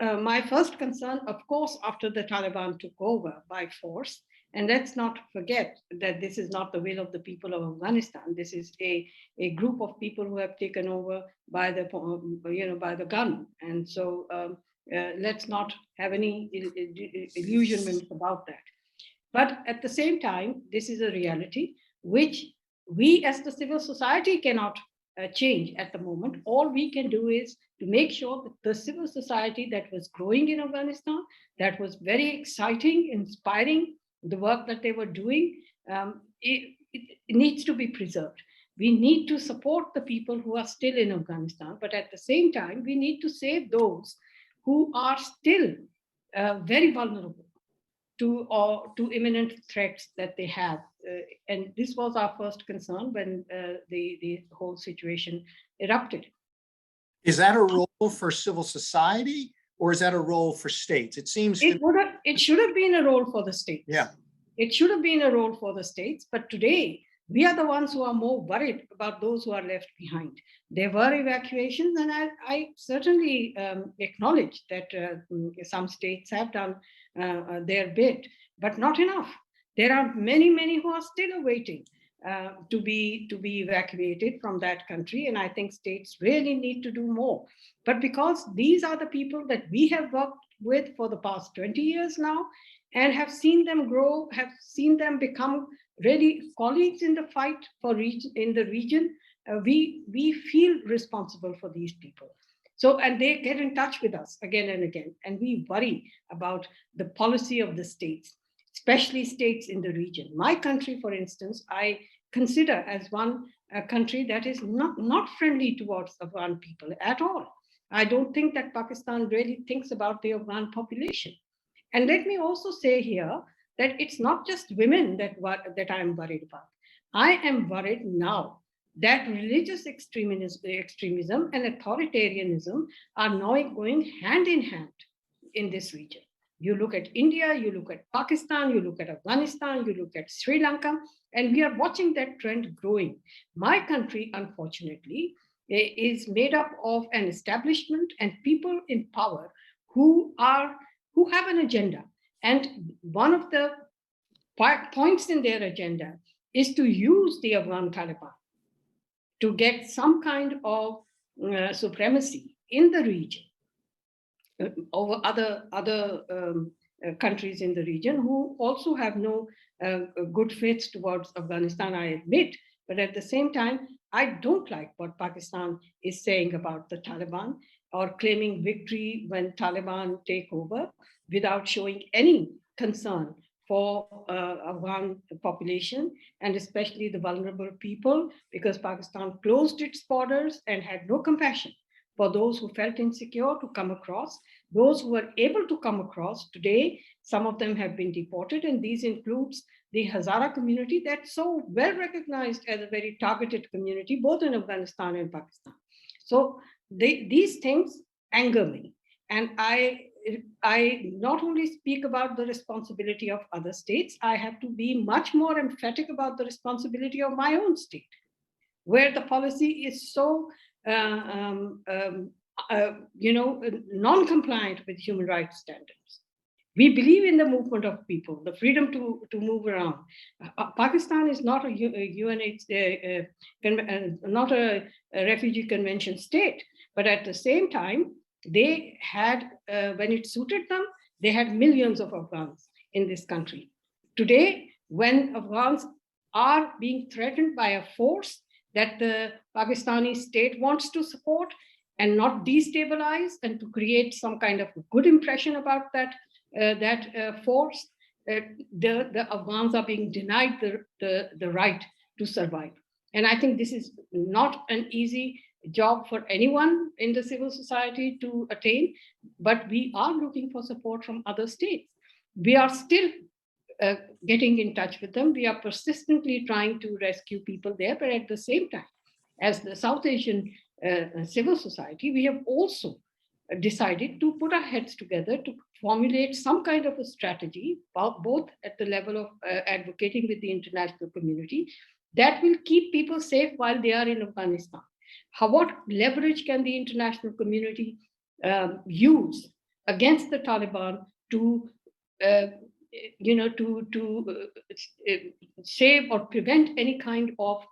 My first concern, of course, after the Taliban took over by force, and let's not forget that this is not the will of the people of Afghanistan. This is a group of people who have taken over by the gun. And so let's not have any illusionments about that. But at the same time, this is a reality which we as the civil society cannot change at the moment. All we can do is to make sure that the civil society that was growing in Afghanistan, that was very exciting, inspiring, the work that they were doing, it needs to be preserved. We need to support the people who are still in Afghanistan, but at the same time, we need to save those who are still very vulnerable to imminent threats that they have. And this was our first concern when the whole situation erupted. Is that a role for civil society, or is that a role for states? It seems it should have been a role for the states. Yeah. It should have been a role for the states, but today we are the ones who are more worried about those who are left behind. There were evacuations, and I certainly acknowledge that some states have done their bit, but not enough. There are many, many who are still awaiting to be evacuated from that country, and I think states really need to do more. But because these are the people that we have worked with for the past 20 years now, and have seen them grow, have seen them become really colleagues in the fight in the region, we feel responsible for these people. So, and they get in touch with us again and again, and we worry about the policy of the states, especially states in the region. My country, for instance, I consider as one country that is not friendly towards Afghan people at all. I don't think that Pakistan really thinks about the Afghan population. And let me also say here that it's not just women that I'm worried about. I am worried now that religious extremism and authoritarianism are now going hand in hand in this region. You look at India, you look at Pakistan, you look at Afghanistan, you look at Sri Lanka, and we are watching that trend growing. My country, unfortunately, is made up of an establishment and people in power who have an agenda. And one of the points in their agenda is to use the Afghan Taliban to get some kind of supremacy in the region over other countries in the region who also have no good faith towards Afghanistan, I admit. But at the same time, I don't like what Pakistan is saying about the Taliban or claiming victory when Taliban take over without showing any concern for Afghan population and especially the vulnerable people, because Pakistan closed its borders and had no compassion for those who felt insecure to come across. Those who were able to come across today, some of them have been deported, and these includes the Hazara community that's so well recognized as a very targeted community, both in Afghanistan and Pakistan. So these things anger me. And I not only speak about the responsibility of other states, I have to be much more emphatic about the responsibility of my own state, where the policy is so non-compliant with human rights standards. We believe in the movement of people, the freedom to move around. Pakistan is not not a refugee convention state, but at the same time, they had, when it suited them, they had millions of Afghans in this country. Today, when Afghans are being threatened by a force that the Pakistani state wants to support and not destabilize, and to create some kind of good impression about that force, the Afghans are being denied the right to survive. And I think this is not an easy job for anyone in the civil society to attain, but we are looking for support from other states. We are still getting in touch with them. We are persistently trying to rescue people there, but at the same time, as the South Asian civil society, we have also decided to put our heads together to formulate some kind of a strategy, both at the level of advocating with the international community, that will keep people safe while they are in Afghanistan. What leverage can the international community use against the Taliban to save or prevent any kind of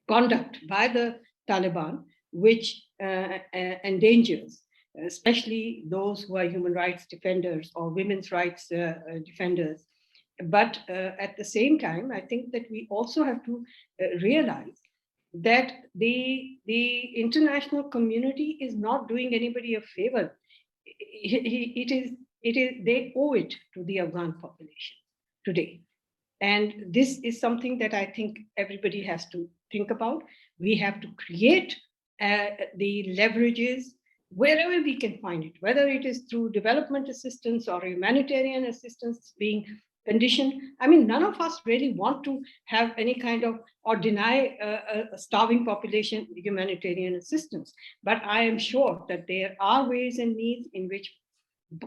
conduct by the Taliban, which endangers, especially those who are human rights defenders or women's rights defenders. But at the same time, I think that we also have to realize that the international community is not doing anybody a favor. They owe it to the Afghan population today. And this is something that I think everybody has to think about. We have to create the leverages wherever we can find it, whether it is through development assistance or humanitarian assistance being conditioned. I mean, none of us really want to have any kind of or deny a starving population humanitarian assistance. But I am sure that there are ways and means in which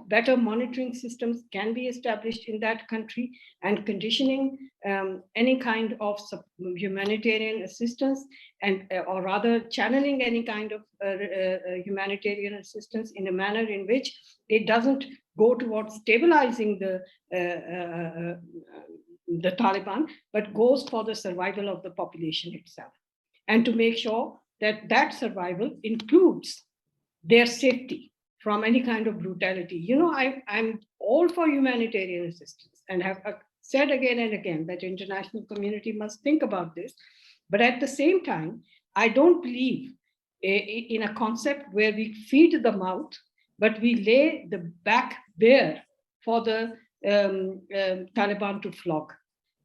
better monitoring systems can be established in that country, and conditioning any kind of humanitarian assistance, and or rather channeling any kind of humanitarian assistance in a manner in which it doesn't go towards stabilizing the Taliban, but goes for the survival of the population itself, and to make sure that that survival includes their safety from any kind of brutality. You know, I'm all for humanitarian assistance and have said again and again that international community must think about this. But at the same time, I don't believe in a concept where we feed the mouth, but we lay the back bare for the Taliban to flog.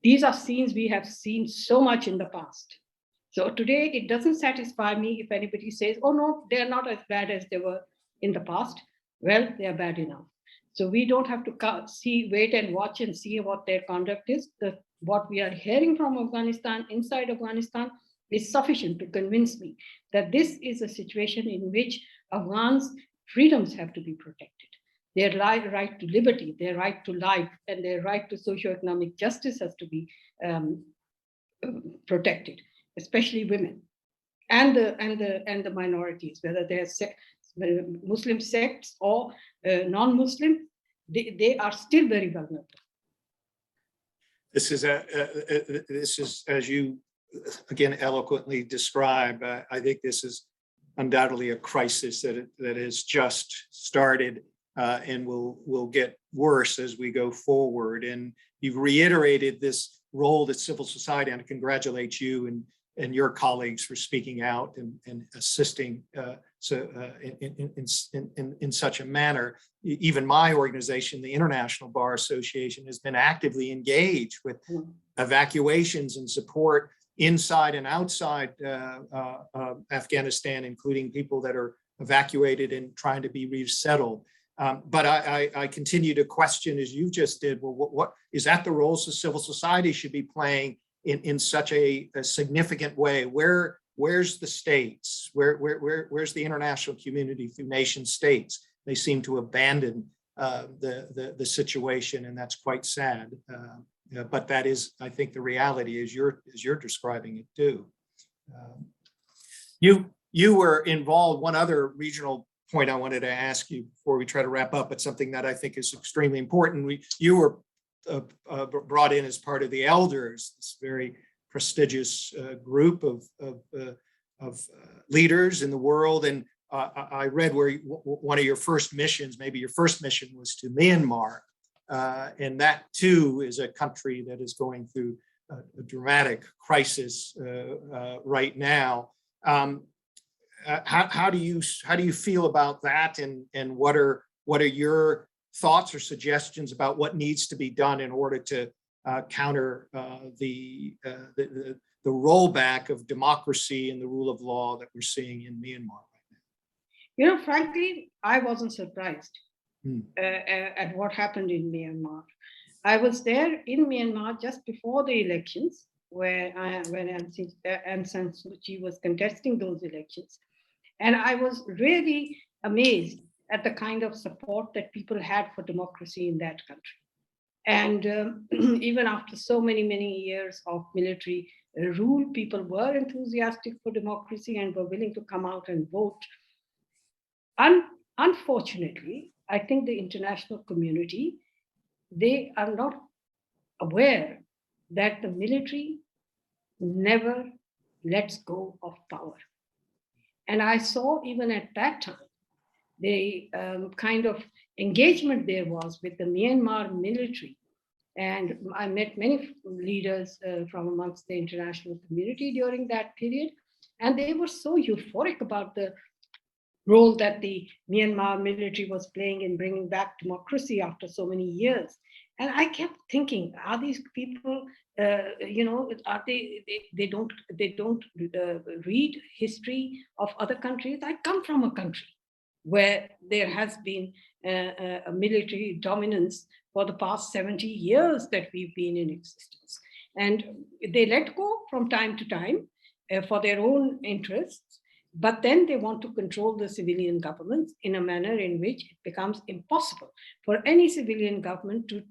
These are scenes we have seen so much in the past. So today, it doesn't satisfy me if anybody says, oh no, they're not as bad as they were in the past. Well, they are bad enough. So we don't have to wait and watch and see what their conduct is. What we are hearing from Afghanistan, inside Afghanistan, is sufficient to convince me that this is a situation in which Afghans' freedoms have to be protected. Their right to liberty, their right to life, and their right to socio-economic justice has to be protected, especially women and the minorities, whether they're Muslim sects or non-Muslim, they are still very vulnerable. This is as you again eloquently describe. I think this is undoubtedly a crisis that has just started and will get worse as we go forward. And you've reiterated this role that civil society, and I congratulate you and your colleagues for speaking out and assisting in such a manner. Even my organization, the International Bar Association, has been actively engaged with evacuations and support inside and outside Afghanistan, including people that are evacuated and trying to be resettled. But I continue to question, as you just did, well, what is that the roles that civil society should be playing in such a significant way? Where's the states? Where's the international community through nation states? They seem to abandon the situation, and that's quite sad. But that is, I think, the reality as you're describing it too. You were involved. One other regional point I wanted to ask you before we try to wrap up, but something that I think is extremely important. You were brought in as part of the elders, this very prestigious group of leaders in the world. And I read where one of your first missions, maybe your first mission, was to Myanmar. And that too is a country that is going through a dramatic crisis right now. How do you feel about that, and what are your thoughts or suggestions about what needs to be done in order to counter the rollback of democracy and the rule of law that we're seeing in Myanmar right now? You know, frankly, I wasn't surprised at what happened in Myanmar. I was there in Myanmar just before the elections, when Aung San Suu Kyi was contesting those elections. And I was really amazed at the kind of support that people had for democracy in that country. And even after so many years of military rule, people were enthusiastic for democracy and were willing to come out and vote. Unfortunately, I think the international community, they are not aware that the military never lets go of power. And I saw even at that time, the kind of engagement there was with the Myanmar military. And I met many leaders from amongst the international community during that period. And they were so euphoric about the role that the Myanmar military was playing in bringing back democracy after so many years. And I kept thinking, are these people, are they don't read history of other countries? I come from a country where there has been a military dominance for the past 70 years that we've been in existence. And they let go from time to time for their own interests, but then they want to control the civilian governments in a manner in which it becomes impossible for any civilian government to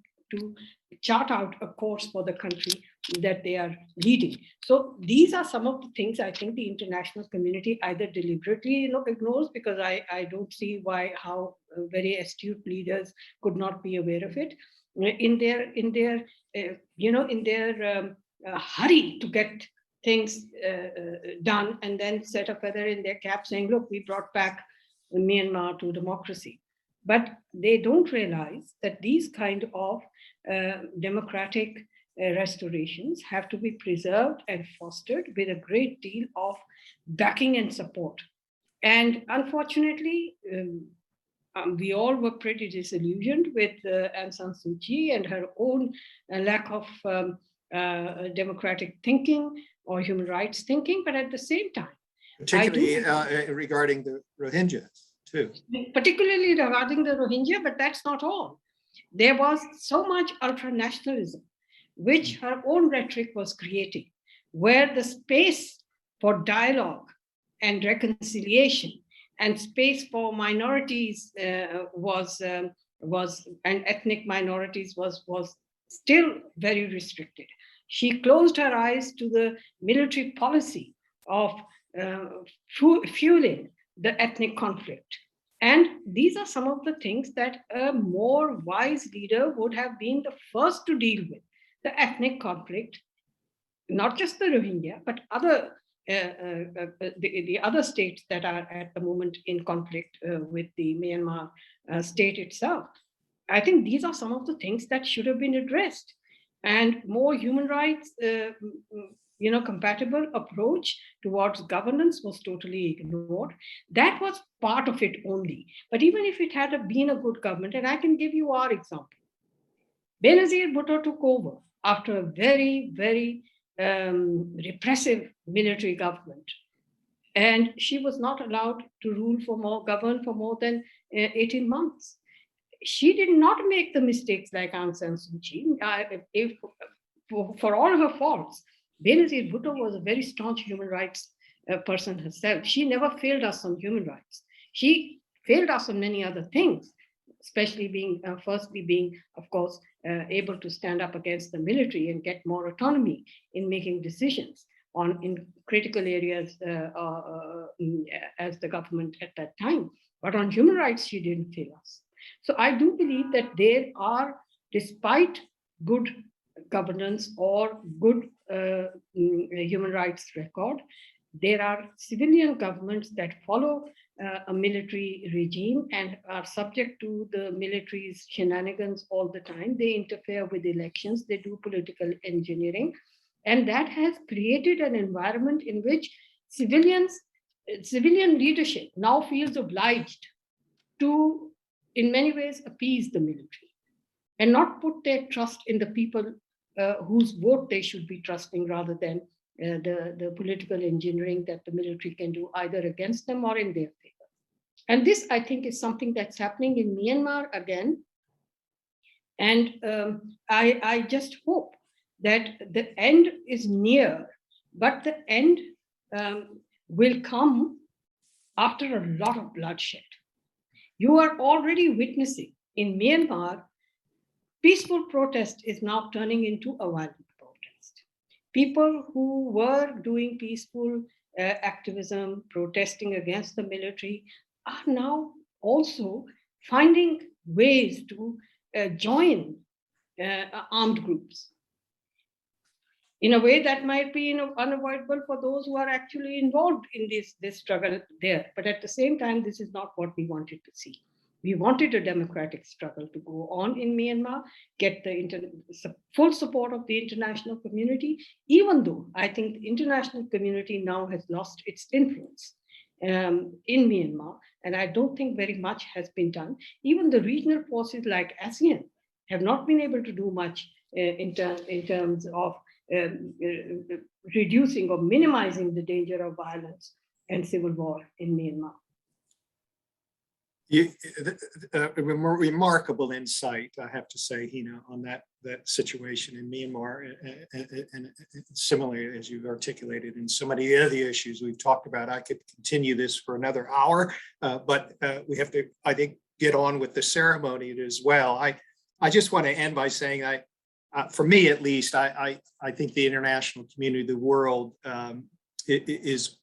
chart out a course for the country that they are leading. So these are some of the things I think the international community either deliberately ignores, because I don't see how very astute leaders could not be aware of it, in their hurry to get things done, and then set a feather in their cap saying, look, we brought back Myanmar to democracy. But they don't realize that these kind of democratic restorations have to be preserved and fostered with a great deal of backing and support And unfortunately, we all were pretty disillusioned with Aung San Suu Kyi and her own lack of democratic thinking or human rights thinking. But at the same time, particularly regarding the Rohingya too. Particularly regarding the Rohingya, but that's not all. There was so much ultranationalism, which her own rhetoric was creating, where the space for dialogue and reconciliation and space for minorities and ethnic minorities was still very restricted. She closed her eyes to the military policy of fueling the ethnic conflict. And these are some of the things that a more wise leader would have been the first to deal with: the ethnic conflict, not just the Rohingya, but the other states that are at the moment in conflict with the Myanmar state itself. I think these are some of the things that should have been addressed, and more human rights compatible approach towards governance was totally ignored. That was part of it only. But even if it had been a good government, and I can give you our example, Benazir Bhutto took over after a very, very repressive military government. And she was not allowed to govern for more than 18 months. She did not make the mistakes like Aung San Suu Kyi. For all her faults, Benazir Bhutto was a very staunch human rights person herself. She never failed us on human rights. She failed us on many other things, especially firstly being, of course, able to stand up against the military and get more autonomy in making decisions in critical areas as the government at that time. But on human rights, she didn't fail us. So I do believe that there are, despite good governance or good human rights record, there are civilian governments that follow a military regime and are subject to the military's shenanigans all the time. They interfere with elections, they do political engineering, and that has created an environment in which civilian leadership now feels obliged to, in many ways, appease the military and not put their trust in the people whose vote they should be trusting, rather than the political engineering that the military can do either against them or in their favor. And this, I think, is something that's happening in Myanmar again. And I just hope that the end is near, but the end will come after a lot of bloodshed. You are already witnessing in Myanmar, peaceful protest is now turning into a violent protest. People who were doing peaceful activism, protesting against the military, are now also finding ways to join armed groups in a way that might be unavoidable for those who are actually involved in this struggle there. But at the same time, this is not what we wanted to see. We wanted a democratic struggle to go on in Myanmar, get the full support of the international community, even though I think the international community now has lost its influence in Myanmar, and I don't think very much has been done. Even the regional forces like ASEAN have not been able to do much in terms of reducing or minimizing the danger of violence and civil war in Myanmar. Remarkable insight, I have to say, Hina, on that situation in Myanmar, and similarly as you've articulated in so many of the issues we've talked about. I could continue this for another hour, but we have to, I think, get on with the ceremony as well. I just want to end by saying, for me at least, I think the international community, the world, is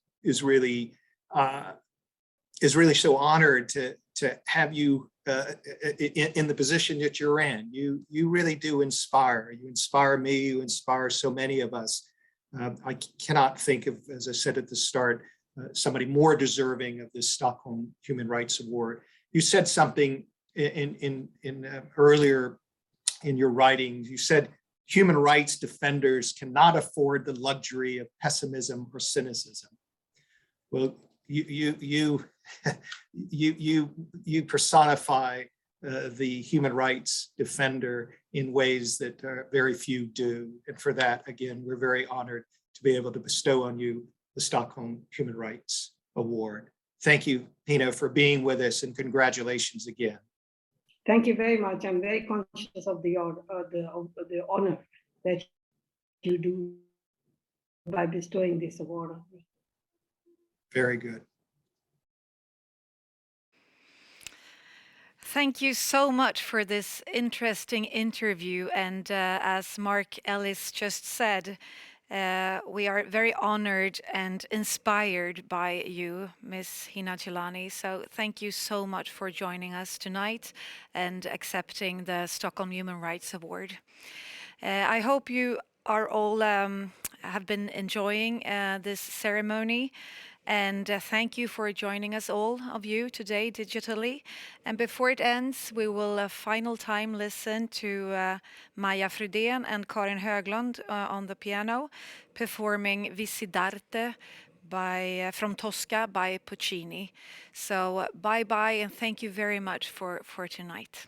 really so honored to have you in the position that you're in. You really do inspire. You inspire me. You inspire so many of us. I cannot think of, as I said at the start, somebody more deserving of this Stockholm Human Rights Award. You said something in earlier in your writings. You said human rights defenders cannot afford the luxury of pessimism or cynicism. Well, you you personify the human rights defender in ways that very few do. And for that, again, we're very honored to be able to bestow on you the Stockholm Human Rights Award. Thank you, Hina, for being with us, and congratulations again. Thank you very much. I'm very conscious of the honor that you do by bestowing this award on me. Very good. Thank you so much for this interesting interview. And as Mark Ellis just said, we are very honored and inspired by you, Ms. Hina Jilani. So thank you so much for joining us tonight and accepting the Stockholm Human Rights Award. I hope you are all have been enjoying this ceremony. And thank you for joining us, all of you, today digitally. And before it ends, we will a final time listen to Maja Frydén and Karin Höglund on the piano, performing Visidarte from Tosca by Puccini. So bye-bye, and thank you very much for tonight.